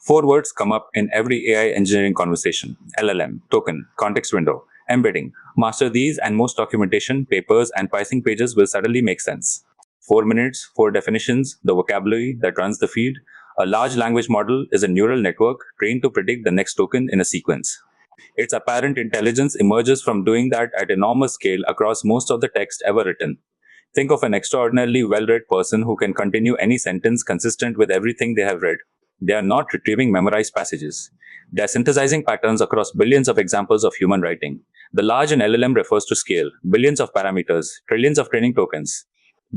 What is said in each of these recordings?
Four words come up in every AI engineering conversation: LLM, token, context window, embedding. Master these, and most documentation, papers, and pricing pages will suddenly make sense. 4 minutes, four definitions, the vocabulary that runs the field. A large language model is a neural network trained to predict the next token in a sequence. Its apparent intelligence emerges from doing that at enormous scale across most of the text ever written. Think of an extraordinarily well-read person who can continue any sentence consistent with everything they have read. They are not retrieving memorized passages. They are synthesizing patterns across billions of examples of human writing. The large in LLM refers to scale, billions of parameters, trillions of training tokens.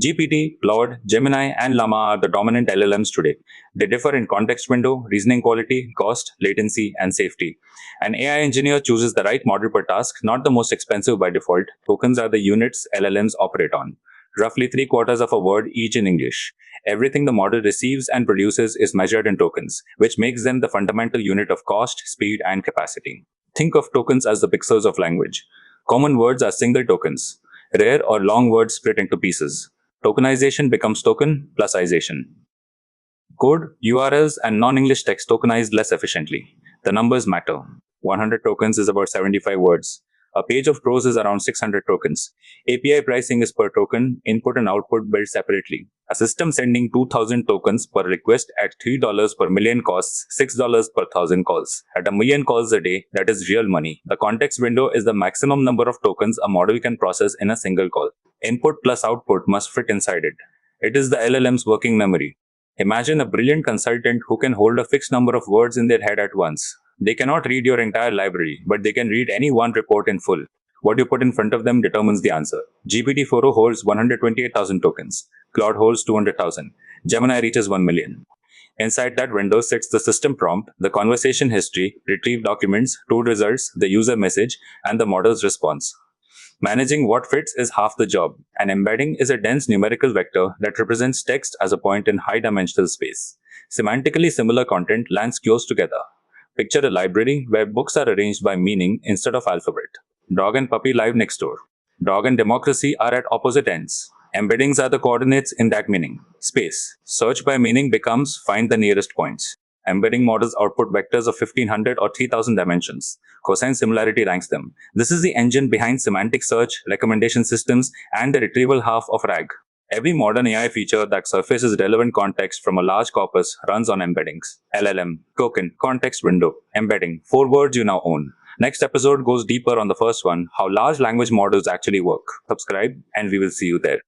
GPT, Claude, Gemini, and Llama are the dominant LLMs today. They differ in context window, reasoning quality, cost, latency, and safety. An AI engineer chooses the right model per task, not the most expensive by default. Tokens are the units LLMs operate on. Roughly three-quarters of a word each in English. Everything the model receives and produces is measured in tokens, which makes them the fundamental unit of cost, speed, and capacity. Think of tokens as the pixels of language. Common words are single tokens. Rare or long words split into pieces. Tokenization becomes token plusization. Code, URLs, and non-English text tokenized less efficiently. The numbers matter. 100 tokens is about 75 words. A page of prose is around 600 tokens. API pricing is per token, input and output billed separately. A system sending 2000 tokens per request at $3 per million costs $6 per 1,000 calls. At a million calls a day, that is real money. The context window is the maximum number of tokens a model can process in a single call. Input plus output must fit inside it. It is the LLM's working memory. Imagine a brilliant consultant who can hold a fixed number of words in their head at once. They cannot read your entire library, but they can read any one report in full. What you put in front of them determines the answer. GPT-4o holds 128,000 tokens. Claude holds 200,000. Gemini reaches 1 million. Inside that window sits the system prompt, the conversation history, retrieved documents, tool results, the user message, and the model's response. Managing what fits is half the job. An embedding is a dense numerical vector that represents text as a point in high-dimensional space. Semantically similar content lands close together. Picture a library where books are arranged by meaning instead of alphabet. Dog and puppy live next door. Dog and democracy are at opposite ends. Embeddings are the coordinates in that meaning. Space. Search by meaning becomes find the nearest points. Embedding models output vectors of 1500 or 3000 dimensions. Cosine similarity ranks them. This is the engine behind semantic search, recommendation systems, and the retrieval half of RAG. Every modern AI feature that surfaces relevant context from a large corpus runs on embeddings. LLM, token, context window, embedding. 4 words you now own. Next episode goes deeper on the first one, how large language models actually work. Subscribe, and we will see you there.